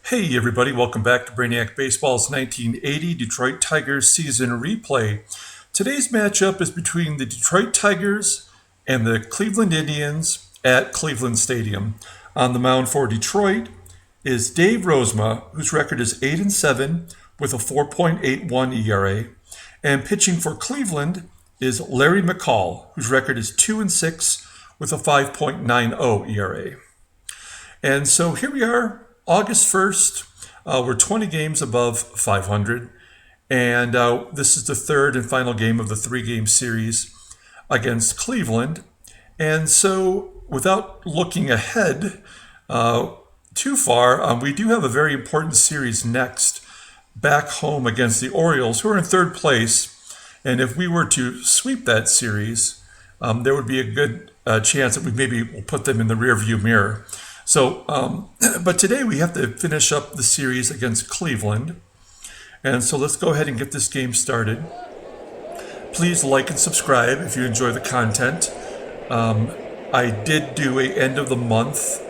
Hey everybody, welcome back to Brainiac Baseball's 1980 Detroit Tigers season replay. Today's matchup is between the Detroit Tigers and the Cleveland Indians at Cleveland Stadium. On the mound for Detroit is Dave Rozema, whose record is 8-7 with a 4.81 ERA. And pitching for Cleveland is Larry McCall, whose record is 2-6 with a 5.90 ERA. And so here we are, August 1st. We're 20 games above 500. And this is the third and final game of the three-game series against Cleveland. And so without looking ahead too far, we do have a very important series next back home against the Orioles, who are in third place. And if we were to sweep that series, there would be a good chance that we maybe will put them in the rearview mirror. So, but today we have to finish up the series against Cleveland. And so let's go ahead and get this game started. Please like and subscribe if you enjoy the content. I did do a end of the month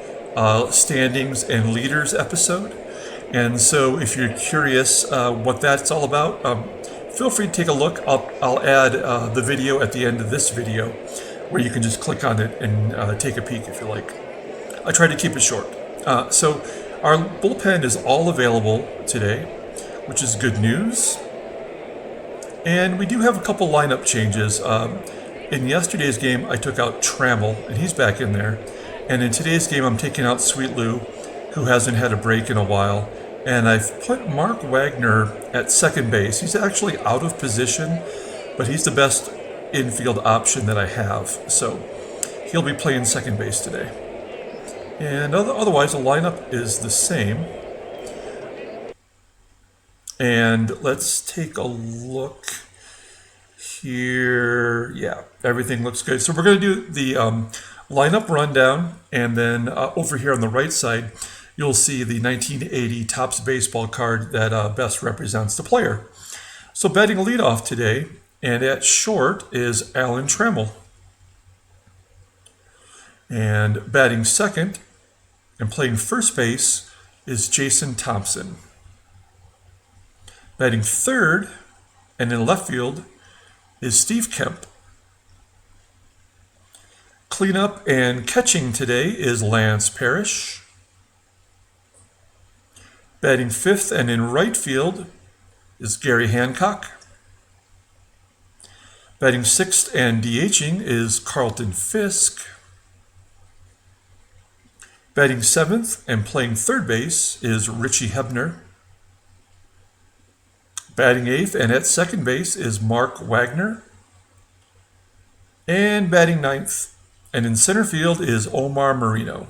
standings and leaders episode. And so if you're curious what that's all about, feel free to take a look. I'll add the video at the end of this video where you can just click on it and take a peek if you like. I try to keep it short. So our bullpen is all available today, which is good news. And we do have a couple lineup changes. In yesterday's game, I took out Trammell, and he's back in there. And in today's game, I'm taking out Sweet Lou, who hasn't had a break in a while. And I've put Mark Wagner at second base. He's actually out of position, but he's the best infield option that I have. So he'll be playing second base today. And otherwise, the lineup is the same. And let's take a look here. Yeah, everything looks good. So we're going to do the lineup rundown. And then over here on the right side, you'll see the 1980 Topps baseball card that best represents the player. So batting leadoff today, and at short is Alan Trammell. And batting second and playing first base is Jason Thompson. Batting third and in left field is Steve Kemp. Cleanup and catching today is Lance Parrish. Batting fifth and in right field is Gary Hancock. Batting sixth and DHing is Carlton Fisk. Batting seventh and playing third base is Richie Hebner. Batting eighth and at second base is Mark Wagner. And batting ninth and in center field is Omar Marino.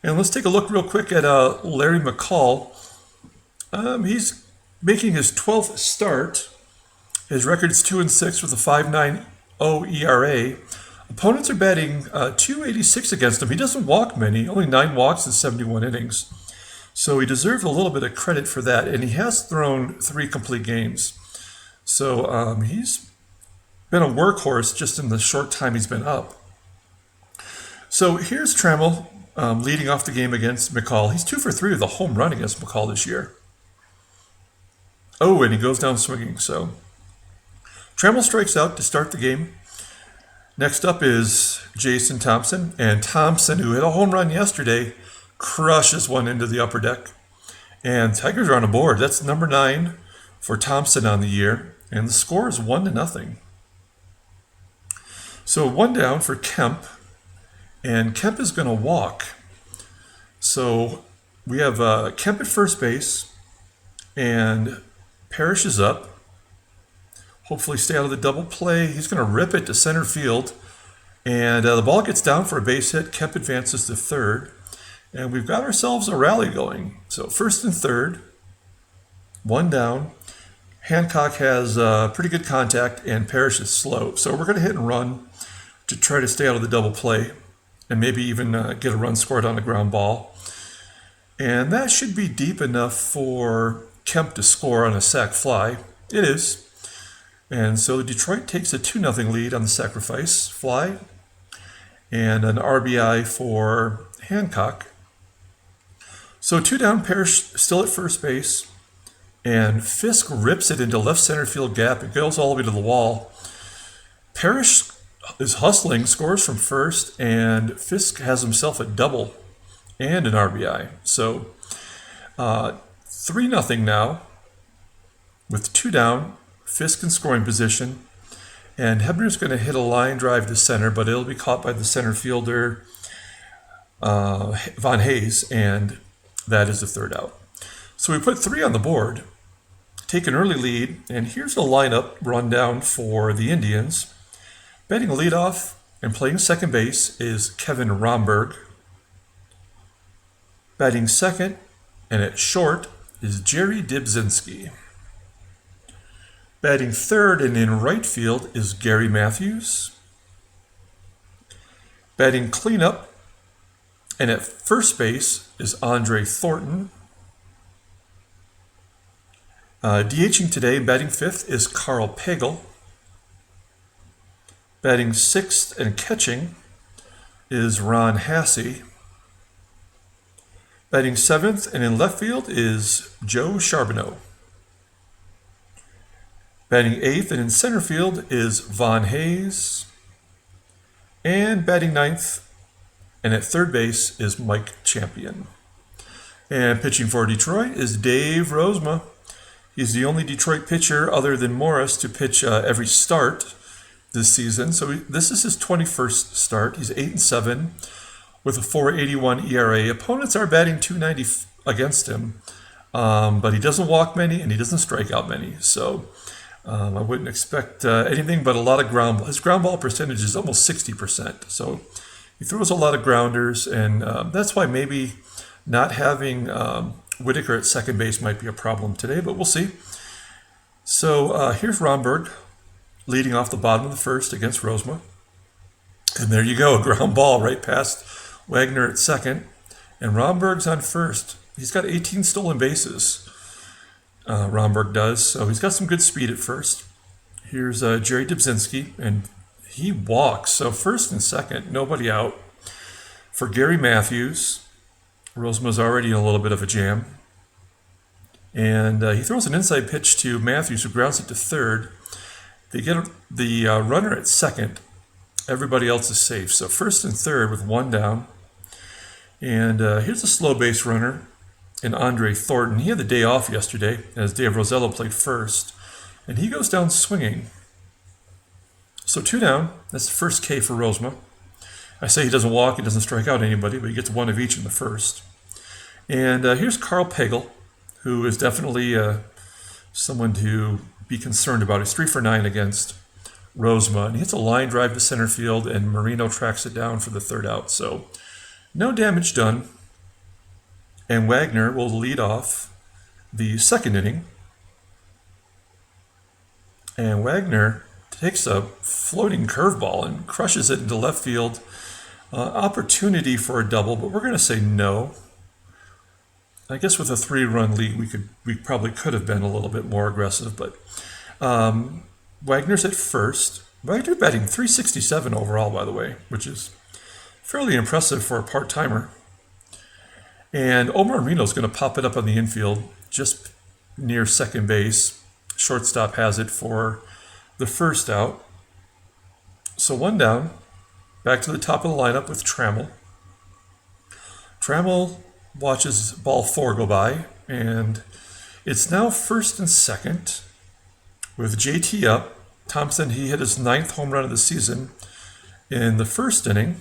And let's take a look real quick at Larry McCall. He's making his 12th start. His record is 2-6 with a 5.90 ERA. Opponents are batting .286 against him. He doesn't walk many, only 9 walks in 71 innings. So he deserves a little bit of credit for that. And he has thrown 3 complete games. So he's been a workhorse just in the short time he's been up. So here's Trammell leading off the game against McCall. He's 2 for 3 with a home run against McCall this year. Oh, and he goes down swinging. So Trammell strikes out to start the game. Next up is Jason Thompson, and Thompson, who hit a home run yesterday, crushes one into the upper deck. And Tigers are on a board. That's number 9 for Thompson on the year, and the score is 1-0. So 1 down for Kemp, and Kemp is going to walk. So we have Kemp at first base, and Parrish is up. Hopefully stay out of the double play. He's going to rip it to center field. And the ball gets down for a base hit. Kemp advances to third. And we've got ourselves a rally going. So first and third, 1 down. Hancock has pretty good contact, and Parrish is slow. So we're going to hit and run to try to stay out of the double play and maybe even get a run scored on a ground ball. And that should be deep enough for Kemp to score on a sac fly. It is. And so Detroit takes a 2-0 lead on the sacrifice fly and an RBI for Hancock. So 2 down, Parrish still at first base, and Fisk rips it into left center field gap. It goes all the way to the wall. Parrish is hustling, scores from first, and Fisk has himself a double and an RBI. So 3-0 now with 2 down, Fisk in scoring position, and Hebner's going to hit a line drive to center, but it'll be caught by the center fielder, Von Hayes, and that is the 3rd out. So we put 3 on the board, take an early lead, and here's the lineup rundown for the Indians. Batting leadoff and playing second base is Kevin Romberg. Batting second and at short is Jerry Dibzinski. Batting third and in right field is Gary Matthews. Batting cleanup and at first base is Andre Thornton. DHing today, batting fifth, is Carl Pagel. Batting sixth and catching is Ron Hasse. Batting seventh and in left field is Joe Charbonneau. Batting eighth and in center field is Von Hayes. And batting ninth and at third base is Mike Champion. And pitching for Detroit is Dave Rozema. He's the only Detroit pitcher other than Morris to pitch every start this season. So this is his 21st start. He's 8-7 with a 4.81 ERA. Opponents are batting .290 against him, but he doesn't walk many and he doesn't strike out many. So I wouldn't expect anything but a lot of ground ball. His ground ball percentage is almost 60%. So he throws a lot of grounders, and that's why maybe not having Whitaker at second base might be a problem today, but we'll see. So here's Romberg leading off the bottom of the first against Rosema. And there you go, a ground ball right past Wagner at second. And Romberg's on first. He's got 18 stolen bases, Romberg does. So he's got some good speed at first. Here's Jerry Dibzinski, and he walks. So first and second, nobody out. For Gary Matthews, Rosema's already in a little bit of a jam. And he throws an inside pitch to Matthews, who grounds it to third. They get the runner at second. Everybody else is safe. So first and third with 1 down. And here's a slow base runner in Andre Thornton. He had the day off yesterday as Dave Rosello played first. And he goes down swinging. So 2 down. That's the first K for Rosema. I say he doesn't walk, he doesn't strike out anybody, but he gets 1 of each in the first. And here's Carl Pagel, who is definitely someone to be concerned about. He's 3 for 9 against Rozema, and he hits a line drive to center field, and Marino tracks it down for the 3rd out. So no damage done. And Wagner will lead off the 2nd inning. And Wagner takes a floating curveball and crushes it into left field. Opportunity for a double, but we're going to say no. I guess with a 3-run lead, we probably could have been a little bit more aggressive, but Wagner's at first. Wagner batting .367 overall, by the way, which is fairly impressive for a part-timer. And Omar Reno's going to pop it up on the infield just near second base. Shortstop has it for the 1st out. So 1 down. Back to the top of the lineup with Trammell. Trammell watches ball 4 go by, and it's now 1st and 2nd with JT up. Thompson, he hit his 9th home run of the season in the 1st inning,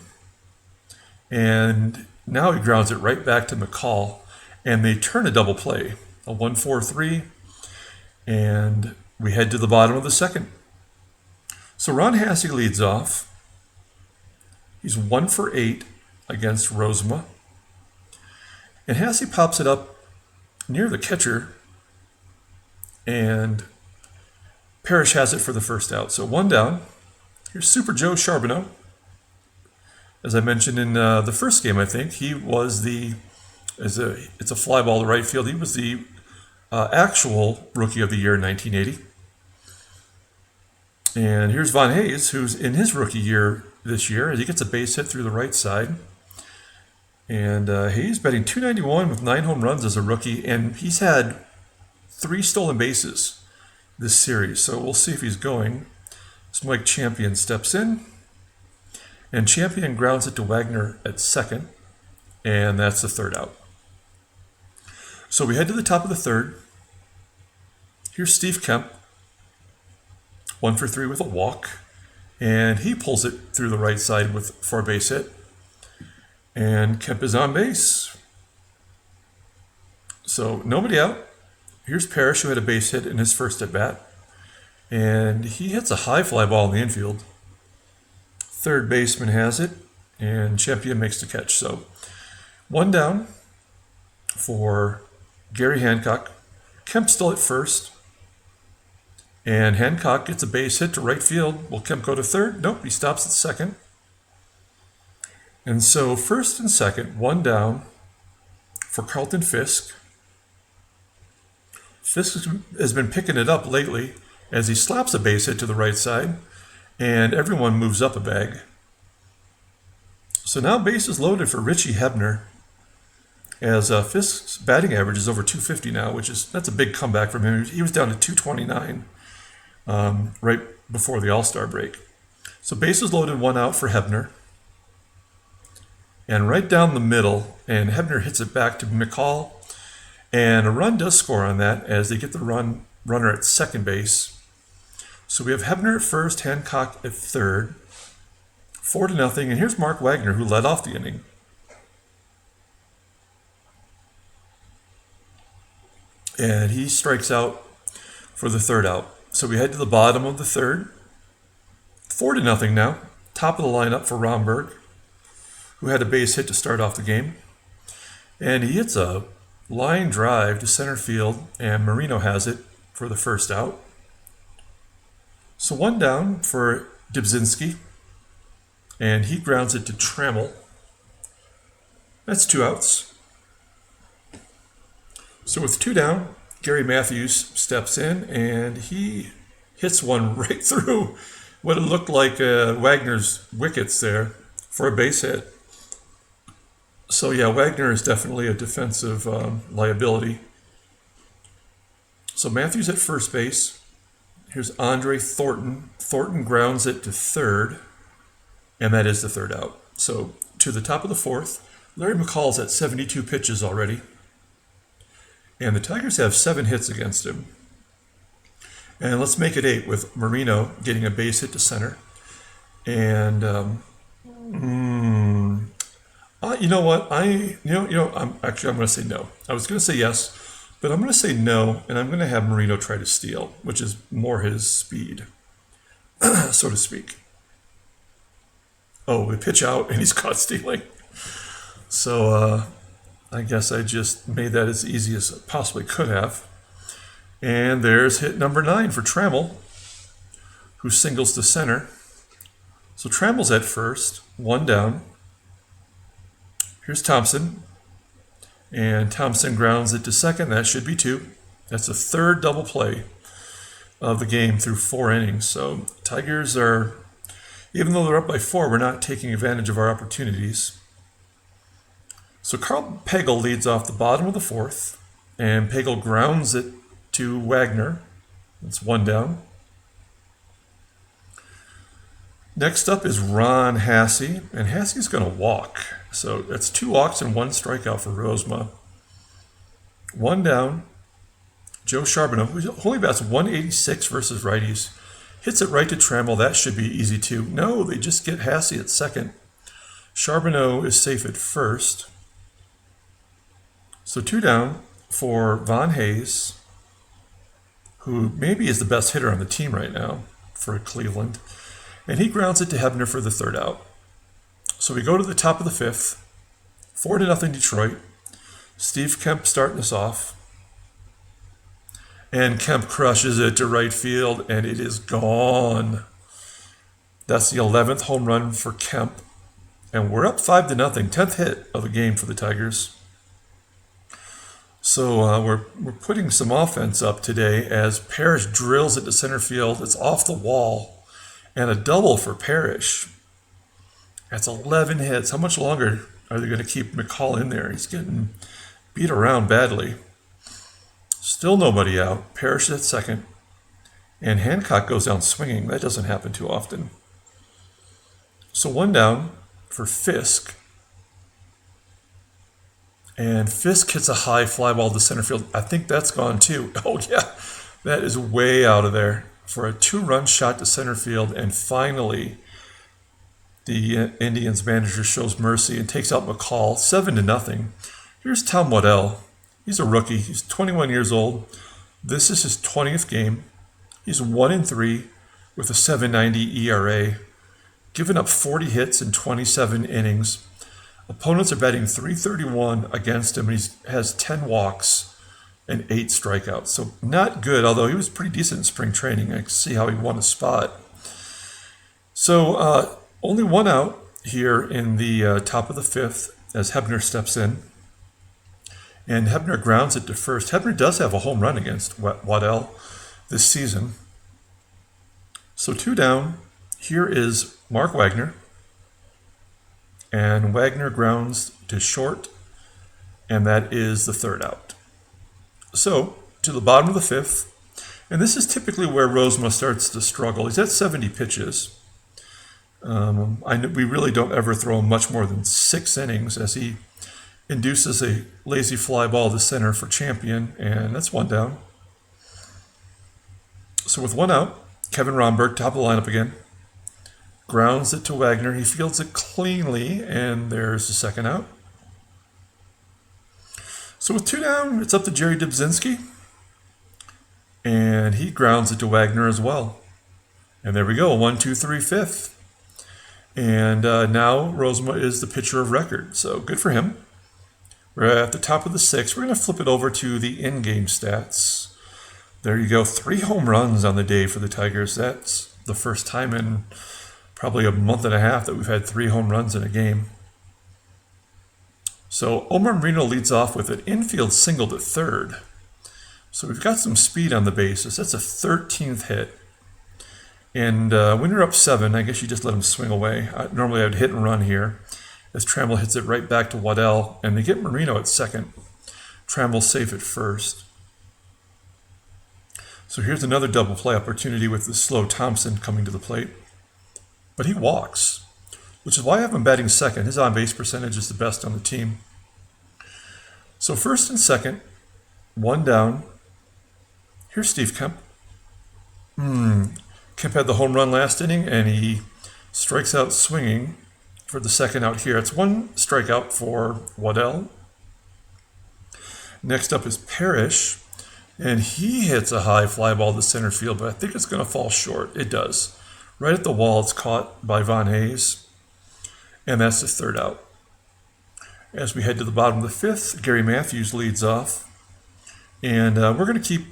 and now he grounds it right back to McCall, and they turn a double play, a 1-4-3, and we head to the bottom of the 2nd. So Ron Hasse leads off. He's 1 for 8 against Rosema. And Hasse pops it up near the catcher, and Parrish has it for the 1st out. So 1 down. Here's Super Joe Charbonneau. As I mentioned in the first game, I think, he was it's a fly ball to right field. He was the actual Rookie of the Year in 1980. And here's Von Hayes, who's in his rookie year this year, as he gets a base hit through the right side. And he's batting .291 with 9 home runs as a rookie, and he's had 3 stolen bases this series. So we'll see if he's going. So Mike Champion steps in, and Champion grounds it to Wagner at second, and that's the third out. So we head to the top of the third. Here's Steve Kemp, 1 for 3 with a walk, and he pulls it through the right side for a base hit. And Kemp is on base. So nobody out. Here's Parrish, who had a base hit in his first at bat, and he hits a high fly ball in the infield. Third baseman has it, and Champion makes the catch. So 1 down for Gary Hancock. Kemp still at first, and Hancock gets a base hit to right field. Will Kemp go to third? Nope, he stops at second. And so first and second, 1 down for Carlton Fisk. Fisk has been picking it up lately as he slaps a base hit to the right side, and everyone moves up a bag. So now bases loaded for Richie Hebner, as Fisk's batting average is over .250 now, that's a big comeback from him. He was down to .229 right before the All-Star break. So bases loaded, 1 out for Hebner. And right down the middle, and Hebner hits it back to McCall, and a run does score on that as they get the runner at second base. So we have Hebner at first, Hancock at third, 4-0, and here's Mark Wagner, who led off the inning. And he strikes out for the third out. So we head to the bottom of the third, 4-0 now, top of the lineup for Romberg, who had a base hit to start off the game. And he hits a line drive to center field, and Marino has it for the first out. So 1 down for Dubzinski, and he grounds it to Trammell. That's 2 outs. So with 2 down, Gary Matthews steps in, and he hits one right through what it looked like Wagner's wickets there for a base hit. So yeah, Wagner is definitely a defensive liability. So Matthews at first base. Here's Andre Thornton. Thornton grounds it to third, and that is the third out. So to the top of the fourth, Larry McCall's at 72 pitches already, and the Tigers have 7 hits against him. And let's make it 8 with Marino getting a base hit to center. And you know what? I'm going to say no. I was going to say yes, but I'm going to say no, and I'm going to have Marino try to steal, which is more his speed, so to speak. Oh, we pitch out, and he's caught stealing. So I guess I just made that as easy as I possibly could have. And there's hit number 9 for Trammell, who singles to center. So Trammell's at first, 1 down. Here's Thompson, and Thompson grounds it to second. That should be 2. That's the third double play of the game through 4 innings. So Tigers are, even though they're up by 4, we're not taking advantage of our opportunities. So Carl Pagel leads off the bottom of the 4th, and Pagel grounds it to Wagner. That's 1 down. Next up is Ron Hasse, and Hasse's going to walk. So that's 2 walks and 1 strikeout for Rosema. 1 down. Joe Charbonneau, who only bats 186 versus righties, hits it right to Trammell. That should be easy too. No, they just get Hasse at second. Charbonneau is safe at first. So 2 down for Von Hayes, who maybe is the best hitter on the team right now for Cleveland. And he grounds it to Hebner for the third out. So we go to the top of the 5th, 4-0 Detroit. Steve Kemp starting us off. And Kemp crushes it to right field, and it is gone. That's the 11th home run for Kemp. And we're up 5-0, 10th hit of the game for the Tigers. So we're putting some offense up today as Parrish drills it to center field. It's off the wall, and a double for Parrish. That's 11 hits. How much longer Are they going to keep McCall in there? He's getting beat around badly. Still nobody out. Parrish at second. And Hancock goes down swinging. That doesn't happen too often. So one down for Fisk. And Fisk hits a high fly ball to center field. I think that's gone too. Oh, yeah. That is way out of there for a 2-run shot to center field. And finally, the Indians manager shows mercy and takes out McCall 7-0. Here's Tom Waddell. He's a rookie. He's 21 years old. This is his 20th game. He's 1-3 with a 7.90 ERA, giving up 40 hits in 27 innings. Opponents are batting .331 against him, and he has 10 walks and 8 strikeouts. So not good, although he was pretty decent in spring training. I can see how he won a spot. So only one out here in the top of the fifth as Hebner steps in. And Hebner grounds it to first. Hebner does have a home run against Waddell this season. So 2 down. Here is Mark Wagner. And Wagner grounds to short. And that is the 3rd out. So to the bottom of the 5th. And this is typically where Rosema starts to struggle. He's at 70 pitches. We really don't ever throw him much more than 6 innings as he induces a lazy fly ball to center for Champion, and that's 1 down. So with 1 out, Kevin Romberg, top of the lineup again, grounds it to Wagner. He fields it cleanly, and there's the 2nd out. So with 2 down, it's up to Jerry Dubzinski, and he grounds it to Wagner as well. And there we go, 1, 2, 3, 5th. And now Rozema is the pitcher of record, so good for him. We're at the top of the 6th. We're going to flip it over to the in-game stats. There you go, 3 home runs on the day for the Tigers. That's the first time in probably a month and a half that we've had 3 home runs in a game. So Omar Marino leads off with an infield single to 3rd. So we've got some speed on the bases. That's a 13th hit. And when you're up 7, I guess you just let him swing away. Normally I would hit and run here, as Trammell hits it right back to Waddell, and they get Marino at 2nd. Trammell safe at 1st. So here's another double play opportunity with the slow Thompson coming to the plate. But he walks, which is why I have him batting 2nd. His on-base percentage is the best on the team. So 1st and 2nd, 1 down. Here's Steve Kemp. Kemp had the home run last inning, and he strikes out swinging for the 2nd out here. It's 1 strikeout for Waddell. Next up is Parrish, and he hits a high fly ball to center field, but I think it's going to fall short. It does. Right at the wall, it's caught by Von Hayes, and that's the 3rd out. As we head to the bottom of the 5th, Gary Matthews leads off, and we're going to keep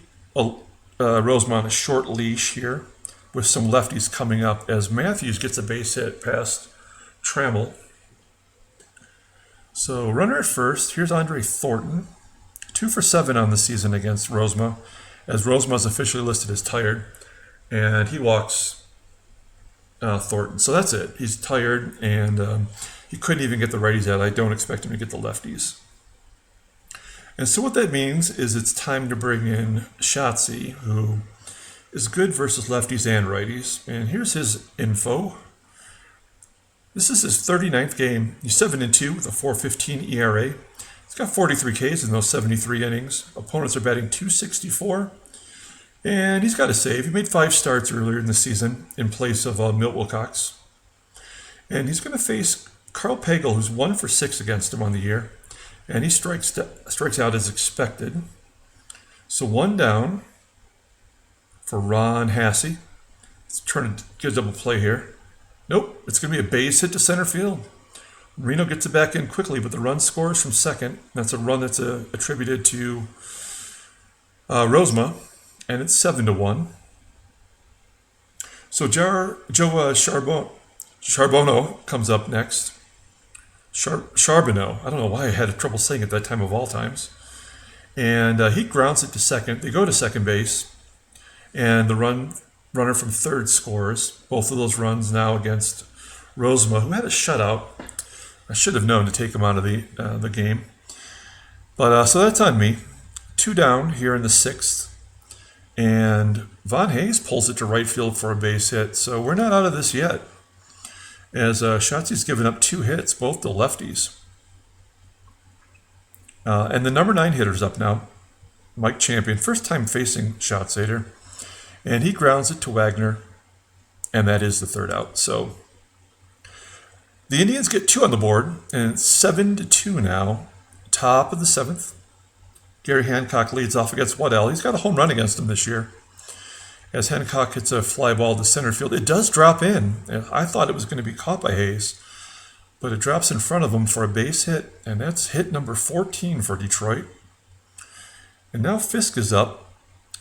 Rozema on a short leash here with some lefties coming up as Matthews gets a base hit past Trammell. So runner at 1st, here's Andre Thornton, 2 for 7 on the season against Rozema, as Rosema is officially listed as tired, and he walks Thornton. So that's it. He's tired, and he couldn't even get the righties out. I don't expect him to get the lefties. And so what that means is it's time to bring in Schatzy, who is good versus lefties and righties. And here's his info. This is his 39th game. He's 7-2 with a 4.15 ERA. He's got 43 Ks in those 73 innings. Opponents are batting .264. And he's got a save. He made 5 starts earlier in the season in place of Milt Wilcox. And he's going to face Carl Pagel, who's 1 for 6 against him on the year. And he strikes out as expected. So 1 down for Ron Hassey. Let's try to get a double play here. Nope, it's going to be a base hit to center field. Marino gets it back in quickly, but the run scores from 2nd. That's a run that's attributed to Rozema, and it's 7-1. So Joe Charbonneau comes up next. Charbonneau. I don't know why I had trouble saying it that time of all times. And he grounds it to 2nd. They go to 2nd base, and the runner from 3rd scores. Both of those runs now against Rozema, who had a shutout I should have known to take him out of the game. But so that's on me. 2 down here in the 6th. And Von Hayes pulls it to right field for a base hit. So we're not out of this yet, as Schatzi's given up 2 hits, both to lefties. And the number 9 hitter's up now, Mike Champion, first time facing Schatzeder. And he grounds it to Wagner, and that is the 3rd out. So the Indians get 2 on the board, and it's 7-2 now. Top of the 7th. Gary Hancock leads off against Waddell. He's got a home run against him this year. As Hancock hits a fly ball to center field, it does drop in. I thought it was going to be caught by Hayes, but it drops in front of him for a base hit, and that's hit number 14 for Detroit. And now Fisk is up,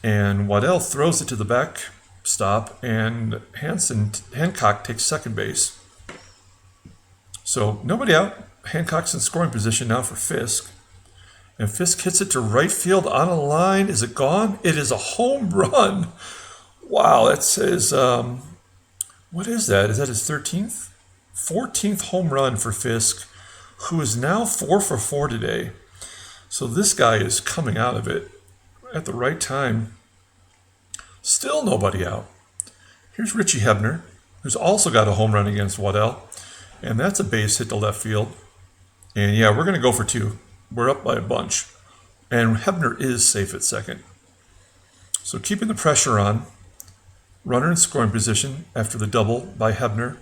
and Waddell throws it to the backstop, and Hancock takes second base. So nobody out. Hancock's in scoring position now for Fisk. And Fisk hits it to right field on a line. Is it gone? It is a home run. Wow, that says, what is that? Is that his 13th? 14th home run for Fisk, who is now 4 for 4 today. So this guy is coming out of it at the right time. Still nobody out. Here's Richie Hebner, who's also got a home run against Waddell. And that's a base hit to left field. And yeah, we're going to go for 2. We're up by a bunch. And Hebner is safe at second. So keeping the pressure on. Runner in scoring position after the double by Hebner.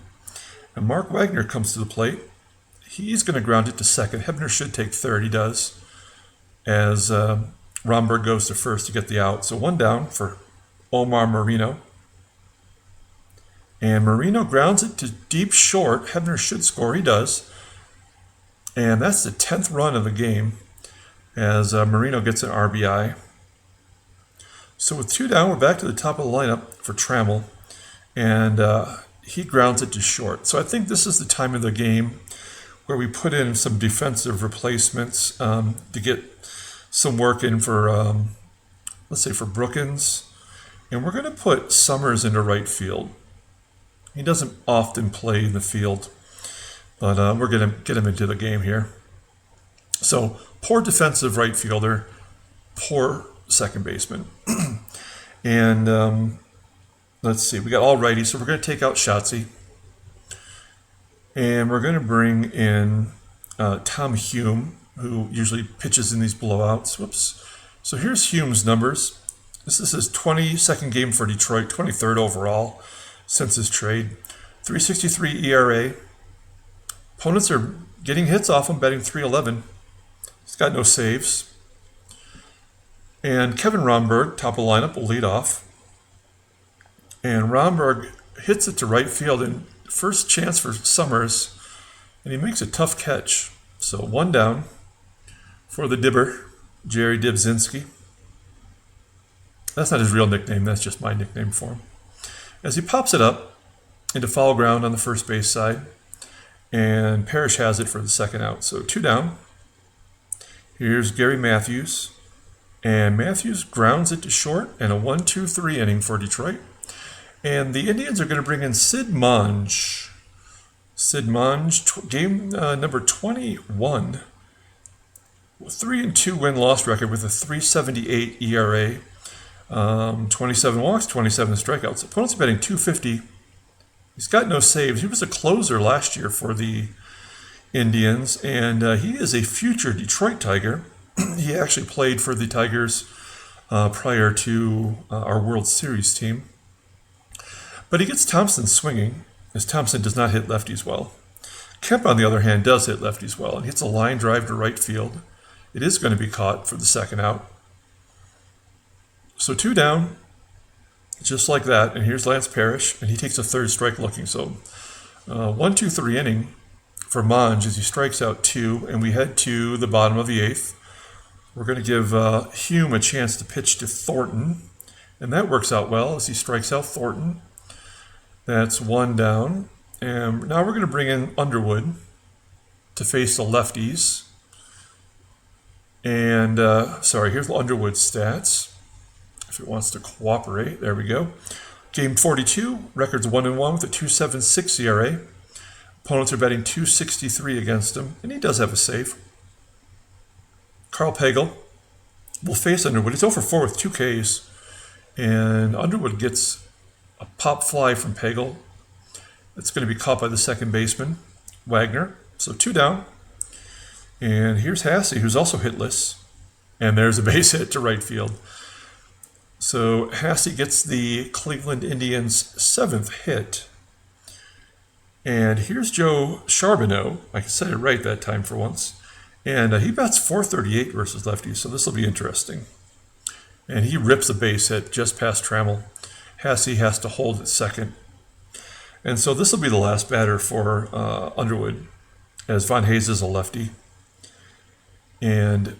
And Mark Wagner comes to the plate. He's going to ground it to second. Hebner should take third. He does. As Romberg goes to first to get the out. So 1 down for Omar Marino. And Marino grounds it to deep short. Hebner should score. He does. And that's the 10th run of the game as Marino gets an RBI. So with 2 down, we're back to the top of the lineup for Trammell. And he grounds it to short. So I think this is the time of the game where we put in some defensive replacements to get some work in for, let's say, for Brookins. And we're going to put Summers into right field. He doesn't often play in the field. But we're going to get him into the game here. So, poor defensive right fielder, poor second baseman. And let's see, we got all righty, so we're going to take out Schatzi. And we're going to bring in Tom Hume, who usually pitches in these blowouts. Whoops. So here's Hume's numbers. This is his 22nd game for Detroit, 23rd overall since his trade. 3.63 ERA. Opponents are getting hits off him, batting .311. He's got no saves. And Kevin Romberg, top of the lineup, will lead off. And Romberg hits it to right field, and first chance for Summers, and he makes a tough catch. So 1 down for the Dibber, Jerry Dibzinski. That's not his real nickname, that's just my nickname for him. As he pops it up into foul ground on the first base side, and Parrish has it for the 2nd out. So 2 down. Here's Gary Matthews. And Matthews grounds it to short, and a 1-2-3 inning for Detroit. And the Indians are going to bring in Sid Monge. Sid Monge, game number 21. 3-2 win-loss record with a 3.78 ERA. 27 walks, 27 strikeouts. Opponents are betting .250. He's got no saves. He was a closer last year for the Indians, and he is a future Detroit Tiger. He actually played for the Tigers prior to our World Series team. But he gets Thompson swinging, as Thompson does not hit lefties well. Kemp, on the other hand, does hit lefties well and hits a line drive to right field. It is going to be caught for the 2nd out. So 2 down. Just like that, and here's Lance Parrish, and he takes a 3rd strike looking. So 1-2-3 inning for Monge as he strikes out 2, and we head to the bottom of the 8th. We're going to give Hume a chance to pitch to Thornton, and that works out well as he strikes out Thornton. That's 1 down, and now we're going to bring in Underwood to face the lefties. And, here's Underwood's stats. If it wants to cooperate, there we go. Game 42, records 1-1 with a 2.76 ERA. Opponents are betting 263 against him, and he does have a save. Carl Pagel will face Underwood. He's 0 for 4 with 2 Ks, and Underwood gets a pop fly from Pagel. It's going to be caught by the second baseman, Wagner. So 2 down. And here's Hasse, who's also hitless. And there's a base hit to right field. So Hasse gets the Cleveland Indians' 7th hit. And here's Joe Charbonneau. I said it right that time for once. And he bats 438 versus lefties, so this will be interesting. And he rips a base hit just past Trammell. Hasse has to hold at second. And so this will be the last batter for Underwood, as Von Hayes is a lefty. And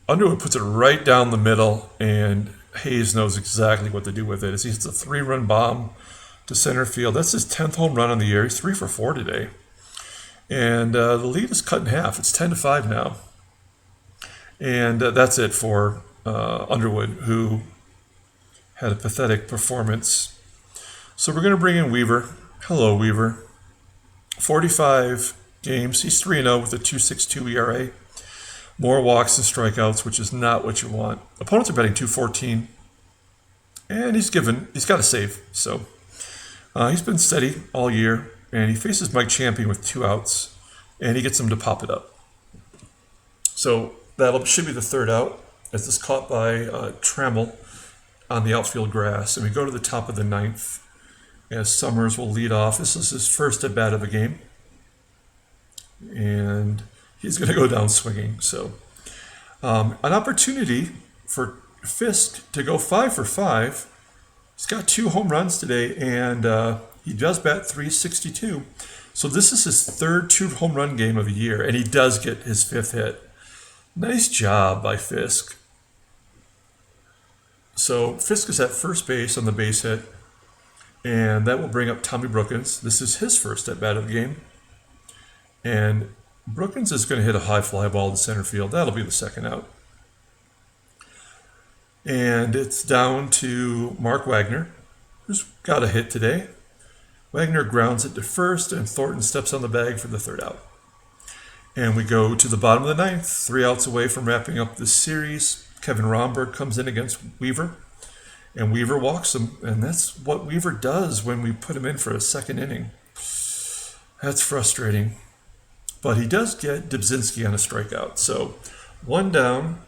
Underwood puts it right down the middle, and Hayes knows exactly what to do with it. As he hits a 3-run bomb to center field. That's his 10th home run on the year. He's 3 for 4 today. And the lead is cut in half. It's 10-5 now. And that's it for Underwood, who had a pathetic performance. So we're going to bring in Weaver. Hello, Weaver. 45 games. He's 3-0 with a 2.62 ERA. More walks and strikeouts, which is not what you want. Opponents are betting 214. And he's got a save. So he's been steady all year. And he faces Mike Champion with 2 outs. And he gets him to pop it up. So that should be the 3rd out, as this caught by Trammell on the outfield grass. And we go to the top of the 9th, as Summers will lead off. This is his first at bat of the game. And he's going to go down swinging. So an opportunity for Fisk to go 5 for 5. He's got 2 home runs today, and he does bat 362. So this is his 3rd 2-home run game of the year, and he does get his 5th hit. Nice job by Fisk. So Fisk is at first base on the base hit, and that will bring up Tommy Brookins. This is his first at bat of the game. And Brookins is going to hit a high fly ball to center field. That'll be the 2nd out. And it's down to Mark Wagner, who's got a hit today. Wagner grounds it to first, and Thornton steps on the bag for the 3rd out. And we go to the bottom of the 9th, 3 outs away from wrapping up this series. Kevin Romberg comes in against Weaver, and Weaver walks him. And that's what Weaver does when we put him in for a 2nd inning. That's frustrating. But he does get Dubzinski on a strikeout. So 1 down.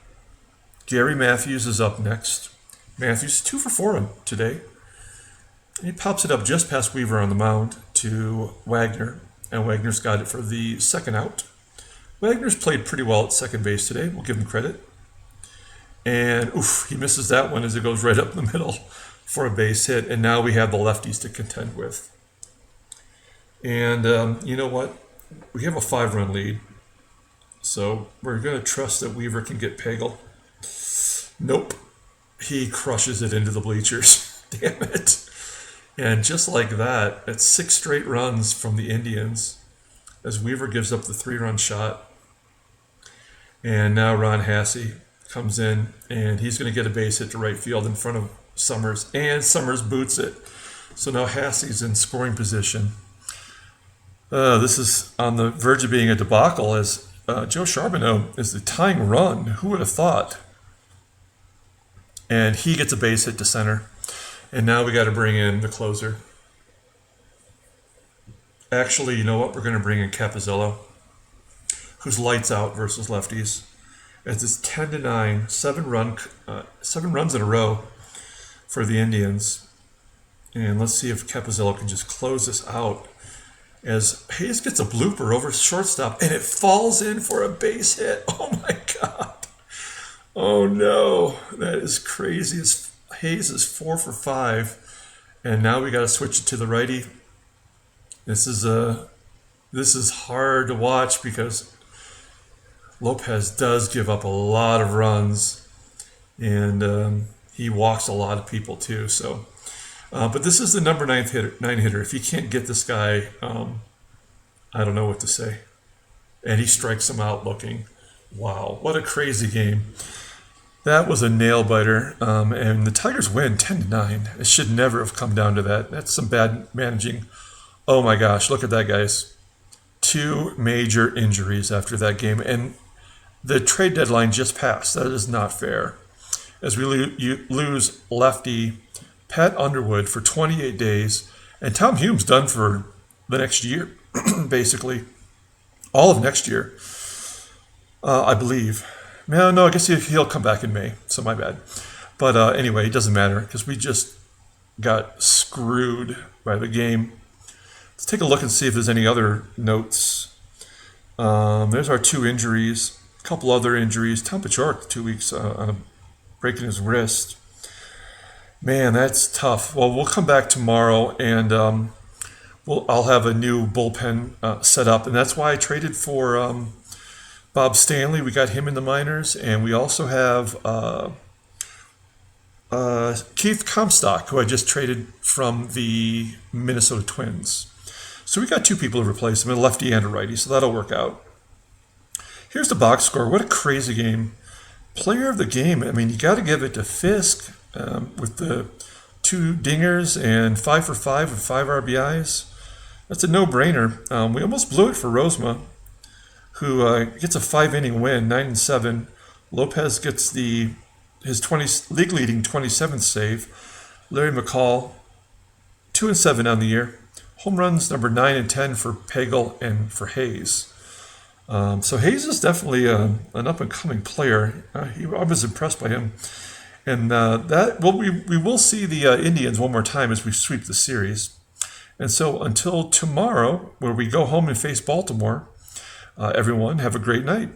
Gary Matthews is up next. Matthews 2 for 4 today. He pops it up just past Weaver on the mound to Wagner, and Wagner's got it for the 2nd out. Wagner's played pretty well at second base today. We'll give him credit. And he misses that one as it goes right up the middle for a base hit. And now we have the lefties to contend with. And you know what? We have a 5-run lead. So we're going to trust that Weaver can get Pagel. Nope. He crushes it into the bleachers. Damn it. And just like that, it's 6 straight runs from the Indians as Weaver gives up the 3-run shot. And now Ron Hasse comes in, and he's going to get a base hit to right field in front of Summers, and Summers boots it. So now Hasse's in scoring position. This is on the verge of being a debacle, as Joe Charbonneau is the tying run. Who would have thought? And he gets a base hit to center. And now we got to bring in the closer. Actually, you know what? We're going to bring in Capizzello, who's lights out versus lefties. It's 10-9, 7 runs in a row for the Indians. And let's see if Capizzello can just close this out. As Hayes gets a blooper over shortstop, and it falls in for a base hit. Oh my God. Oh no. That is crazy. Hayes is 4 for 5. And now we got to switch it to the righty. This is hard to watch because Lopez does give up a lot of runs, and he walks a lot of people too. So, but this is the number 9 hitter. If you can't get this guy, I don't know what to say. And he strikes him out looking. Wow, what a crazy game. That was a nail biter, and the Tigers win 10-9. It should never have come down to that. That's some bad managing. Oh my gosh, look at that, guys. two major injuries after that game, and the trade deadline just passed. That is not fair. As we lose lefty Pat Underwood for 28 days, and Tom Hume's done for the next year, basically. All of next year, I believe. No, I guess he'll come back in May, so my bad. But anyway, it doesn't matter because we just got screwed by the game. Let's take a look and see if there's any other notes. There's our two injuries. A couple other injuries. Tom Pachork, 2 weeks on breaking his wrist. Man, that's tough. Well, we'll come back tomorrow, and I'll have a new bullpen set up, and that's why I traded for Bob Stanley. We got him in the minors, and we also have Keith Comstock, who I just traded from the Minnesota Twins. So we got two people to replace him, a lefty and a righty, so that'll work out. Here's the box score. What a crazy game. Player of the game, I mean, you got to give it to Fisk with the 2 dingers and 5 for 5 with 5 RBIs. That's a no-brainer. We almost blew it for Rozema, who gets a 5-inning win, 9-7. Lopez gets his league-leading 27th save. Larry McCall, 2-7 on the year. Home runs number 9 and 10 for Pagel and for Hayes. So Hayes is definitely an up-and-coming player. I was impressed by him. And we will see the Indians one more time as we sweep the series. And so until tomorrow, where we go home and face Baltimore, everyone have a great night.